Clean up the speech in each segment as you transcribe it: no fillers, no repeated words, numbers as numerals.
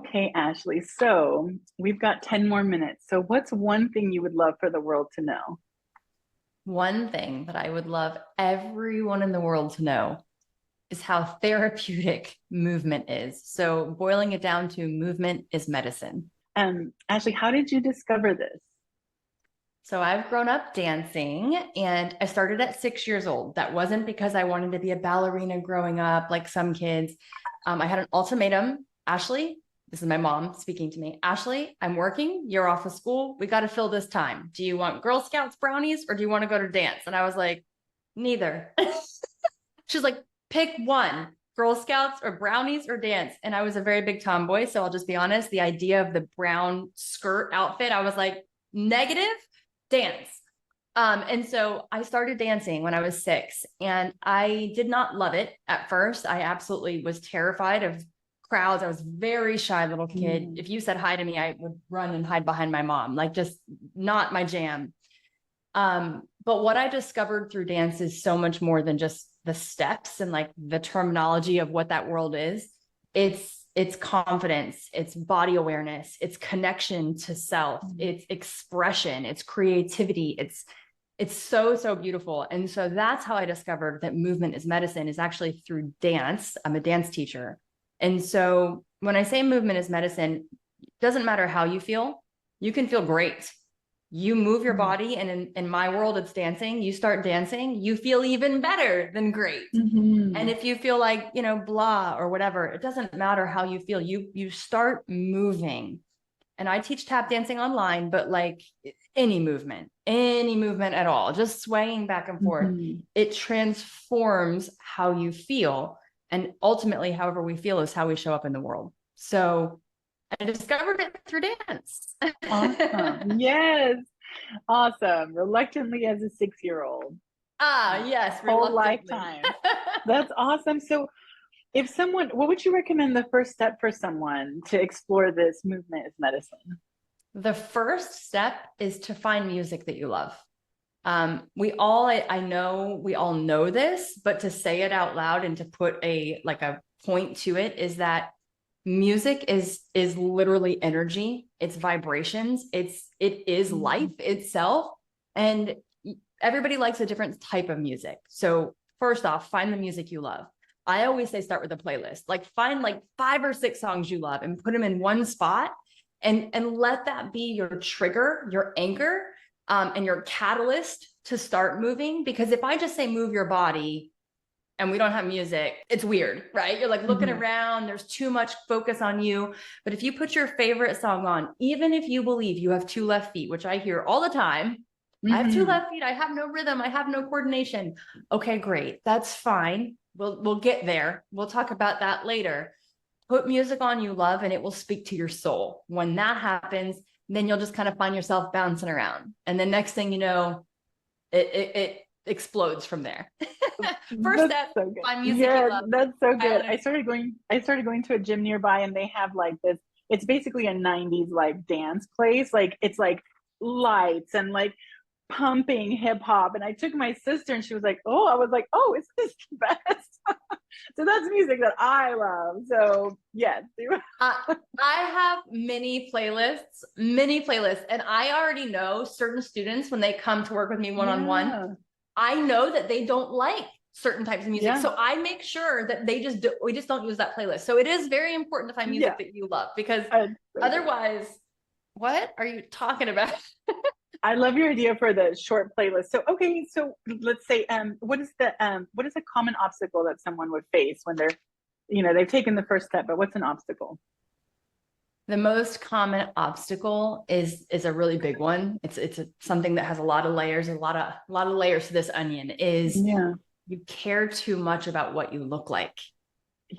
Okay, Ashley. So we've got 10 more minutes. So, what's one thing you would love for the world to know? One thing that I would love everyone in the world to know is how therapeutic movement is. So, boiling it down to movement is medicine. Ashley, how did you discover this? So, I've grown up dancing and I started at 6 years old. That wasn't because I wanted to be a ballerina growing up like some kids. I had an ultimatum. Ashley, this is my mom speaking to me. Ashley, I'm working. You're off of school. We got to fill this time. Do you want Girl Scouts brownies or do you want to go to dance? And I was like, neither. She's like, pick one, Girl Scouts or brownies or dance. And I was a very big tomboy. So I'll just be honest, the idea of the brown skirt outfit, I was like, negative, dance. And so I started dancing when I was 6, and I did not love it at first. I absolutely was terrified of crowds. I was a very shy little kid. Mm, If you said hi to me, I would run and hide behind my mom, like just not my jam. But what I discovered through dance is so much more than just the steps and like the terminology of what that world is. It's confidence, it's body awareness, it's connection to self, mm, it's expression, it's creativity, it's so, so beautiful. And so that's how I discovered that movement is medicine, is actually through dance. I'm a dance teacher. And so when I say movement is medicine, it doesn't matter how you can feel great. You move your mm, body, and in my world, it's dancing. You start dancing, you feel even better than great. And mhm, if you feel like, blah or whatever, it doesn't matter how you feel. You start moving. And I teach tap dancing online, but like any movement at all, just swaying back and forth, mhm. it transforms how you feel. And ultimately, however we feel is how we show up in the world. So I discovered it through dance. Awesome. Yes. Awesome. Reluctantly as a 6-year-old, Yes, whole reluctantly. lifetime. That's awesome. So, if someone, what would you recommend the first step for someone to explore this movement as medicine? The first step is to find music that you love. I know we all know this, but to say it out loud and to put a point to it is that music is literally energy. It's vibrations. It is life Mm, itself. And everybody likes a different type of music. So first off, find the music you love. I always say start with a playlist. Like find like 5 or 6 songs you love and put them in one spot, and let that be your trigger, your anchor, and your catalyst to start moving. Because if I just say move your body and we don't have music, it's weird, right? You're like looking mhm, around, there's too much focus on you. But if you put your favorite song on, even if you believe you have 2 left feet, which I hear all the time, I have two mhm. left feet, I have no rhythm, I have no coordination. Okay, great. That's fine. We'll get there. We'll talk about that later. Put music on you love and it will speak to your soul. When that happens, then you'll just kind of find yourself bouncing around. And the next thing you know, it explodes from there. First That's step, so good. find music you Yeah, love. that's so good. And I started going to a gym nearby and they have like this, it's basically a 90s like dance place. Like it's like lights and like pumping hip hop. And I took my sister and she was like, "Oh," I was like, "Oh, is this the best?" So that's music that I love. So yes. uh, I have many playlists, and I already know certain students when they come to work with me one on one. Yeah. I know that they don't like certain types of music. Yeah. So I make sure that we just don't use that playlist. So it is very important to find Yeah. music that you love, because It's so good. otherwise, what are you talking about? I love your idea for the short playlist. So okay, so let's say what is a common obstacle that someone would face when they're, they've taken the first step, but what's an obstacle? The most common obstacle is a really big one. Something that has a lot of layers, a lot of layers to this onion, is Yeah. you care too much about what you look like.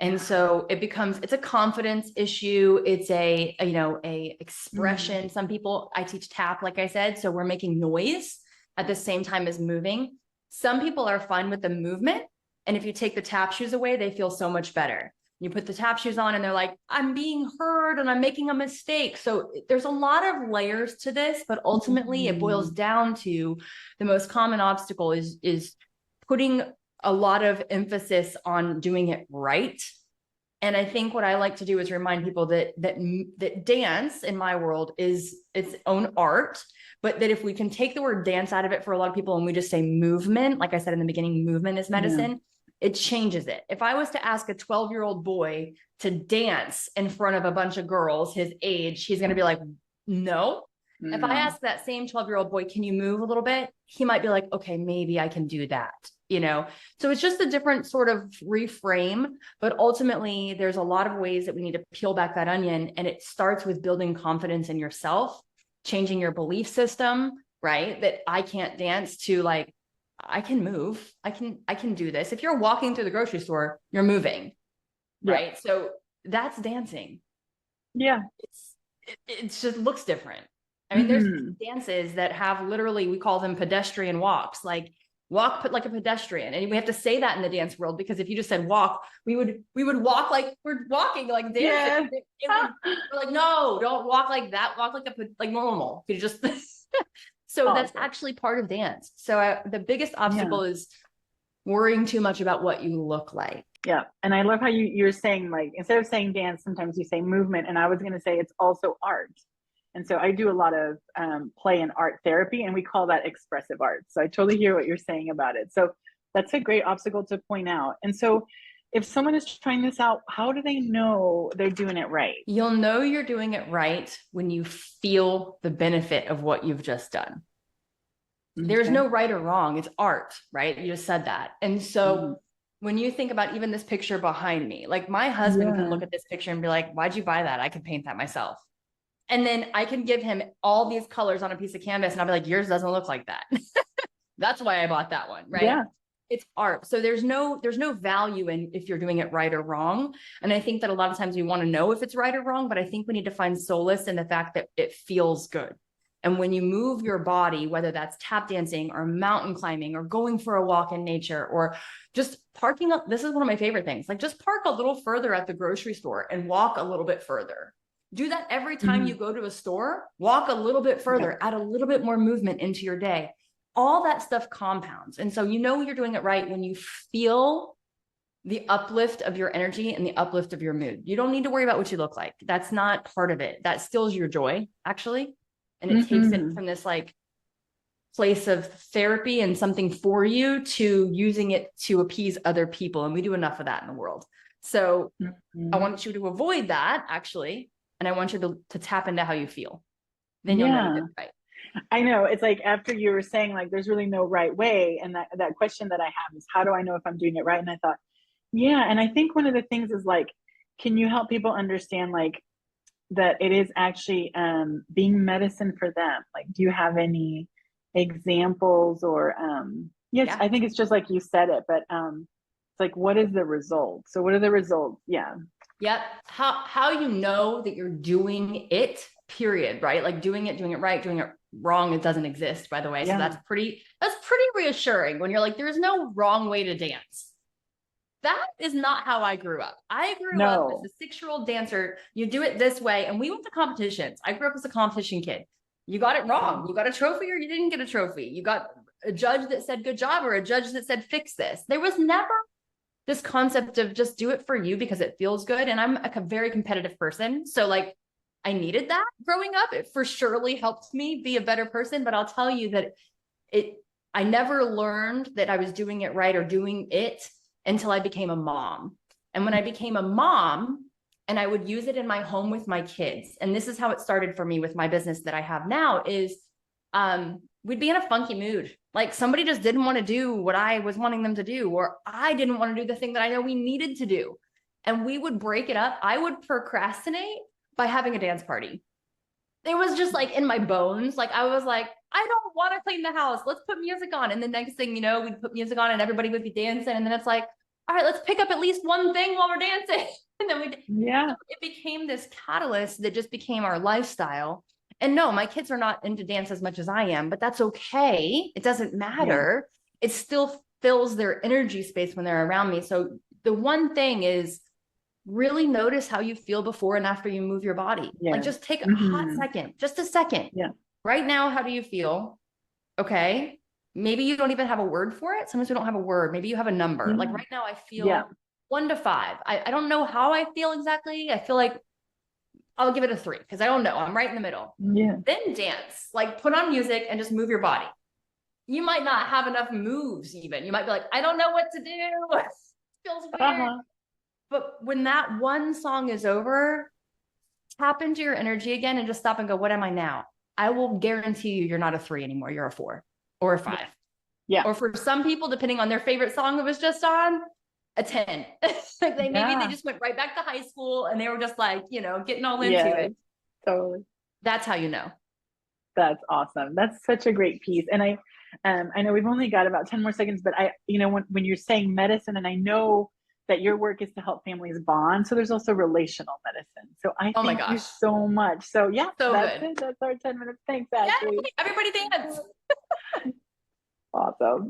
And Yeah. so it's a confidence issue. It's a Mm, expression. Some people, I teach tap, like I said, so we're making noise at the same time as moving. Some people are fine with the movement. And if you take the tap shoes away, they feel so much better. You put the tap shoes on and they're like, I'm being heard and I'm making a mistake. So there's a lot of layers to this, but ultimately it boils mm, down to the most common obstacle is putting a lot of emphasis on doing it right And I think what I like to do is remind people that dance in my world is its own art, but that if we can take the word dance out of it for a lot of people and we just say movement, like I said in the beginning, movement is Yeah. medicine, it changes it. If I was to ask a 12-year-old boy to dance in front of a bunch of girls his age, he's going to be like, no. If I No. ask that same 12-year-old boy, can you move a little bit? He might be like, okay, maybe I can do that, you know? So it's just a different sort of reframe, but ultimately there's a lot of ways that we need to peel back that onion. And it starts with building confidence in yourself, changing your belief system, right? That I can't dance to like, I can move. I can do this. If you're walking through the grocery store, you're moving, Yeah. right? So that's dancing. Yeah. It just looks different. I mean, there's Hmm. dances that have literally, we call them pedestrian walks, like walk put like a pedestrian. And we have to say that in the dance world, because if you just said walk, we would walk like we're walking, like dancing. Yeah. We're like, no, don't walk like that. Walk like like normal. You just so that's Awesome. actually part of dance. So the biggest Yeah. obstacle is worrying too much about what you look like. Yeah. And I love how you're saying, like, instead of saying dance, sometimes you say movement. And I was going to say it's also art. And so I do a lot of play and art therapy, and we call that expressive art. So I totally hear what you're saying about it. So that's a great obstacle to point out. And so if someone is trying this out, how do they know they're doing it right? You'll know you're doing it right when you feel the benefit of what you've just done. There's Okay. no right or wrong. It's art, right? You just said that. And so Hmm. when you think about even this picture behind me, like my husband can Yeah. look at this picture and be like, why'd you buy that? I could paint that myself. And then I can give him all these colors on a piece of canvas and I'll be like, yours doesn't look like that. That's why I bought that one, right? Yeah. It's art. So there's no value in if you're doing it right or wrong. And I think that a lot of times we want to know if it's right or wrong, but I think we need to find solace in the fact that it feels good. And when you move your body, whether that's tap dancing or mountain climbing or going for a walk in nature or just parking up, this is one of my favorite things. Like just park a little further at the grocery store and walk a little bit further. Do that every time you Hmm. go to a store, walk a little bit Yeah. further, add a little bit more movement into your day. All that stuff compounds. And so you know you're doing it right when you feel the uplift of your energy and the uplift of your mood. You don't need to worry about what you look like. That's not part of it. That steals your joy, actually. And it takes it Hmm. from this like place of therapy and something for you to using it to appease other people. And we do enough of that in the world. So I Hmm. want you to avoid that, actually. And I want you to tap into how you feel. Then you'll know you did Yeah. it right. I know. It's like after you were saying like there's really no right way. And that question that I have is how do I know if I'm doing it right? And I thought, yeah. And I think one of the things is like, can you help people understand like that it is actually being medicine for them? Like, do you have any examples or yes, Yeah. I think it's just like you said it, but it's like what is the result? So what are the results? Yeah. Yep. How you know that you're doing it, period, right? Like doing it right, doing it wrong, it doesn't exist, by the way. So Yeah. that's pretty reassuring when you're like, there's no wrong way to dance. That is not how I grew up. I grew up as No. a 6-year-old dancer. You do it this way. And we went to competitions. I grew up as a competition kid. You got it wrong. You got a trophy or you didn't get a trophy. You got a judge that said good job or a judge that said fix this. There was never this concept of just do it for you because it feels good. And I'm a very competitive person. So like I needed that growing up. It for surely helped me be a better person. But I'll tell you that it I never learned that I was doing it right or doing it until I became a mom. And when I became a mom, and I would use it in my home with my kids. And this is how it started for me with my business that I have now is we'd be in a funky mood. Like somebody just didn't want to do what I was wanting them to do, or I didn't want to do the thing that I know we needed to do. And we would break it up. I would procrastinate by having a dance party. It was just like in my bones. Like I was like, I don't want to clean the house. Let's put music on. And the next thing you know, we'd put music on and everybody would be dancing. And then it's like, all right, let's pick up at least one thing while we're dancing. And then so Yeah. it became this catalyst that just became our lifestyle. And no, my kids are not into dance as much as I am, but that's okay. It doesn't Yeah. matter. It still fills their energy space when they're around me. So the one thing is really notice how you feel before and after you move your body. Like Yes. just take a hot Hmm. second, just a second. Yeah. Right now, how do you feel? Okay. Maybe you don't even have a word for it. Sometimes we don't have a word. Maybe you have a number. Like Yeah. right now, I Yeah. feel 1 to 5. I don't know how I feel exactly. I feel like I'll give it a 3 because I don't know. I'm right in the middle. Yeah. Then dance, like put on music and just move your body. You might not have enough moves even. You might be like, I don't know what to do. It feels weird. Uh-huh. But when that one song is over, tap into your energy again and just stop and go, what am I now? I will guarantee you, you're not a 3 anymore. You're a 4 or a 5. Yeah. Yeah. Or for some people, depending on their favorite song that was just on, a 10. Like maybe they Yeah. just went right back to high school and they were just like, getting all into Yes. it. Totally. That's how you know. That's awesome. That's such a great piece. And I know we've only got about 10 more seconds, but when you're saying medicine, and I know that your work is to help families bond. So there's also relational medicine. So I Oh my thank you gosh. so much. So yeah, So that's good. it. That's our 10 minutes. Thanks, Yay! Ashley. Everybody dance. Awesome.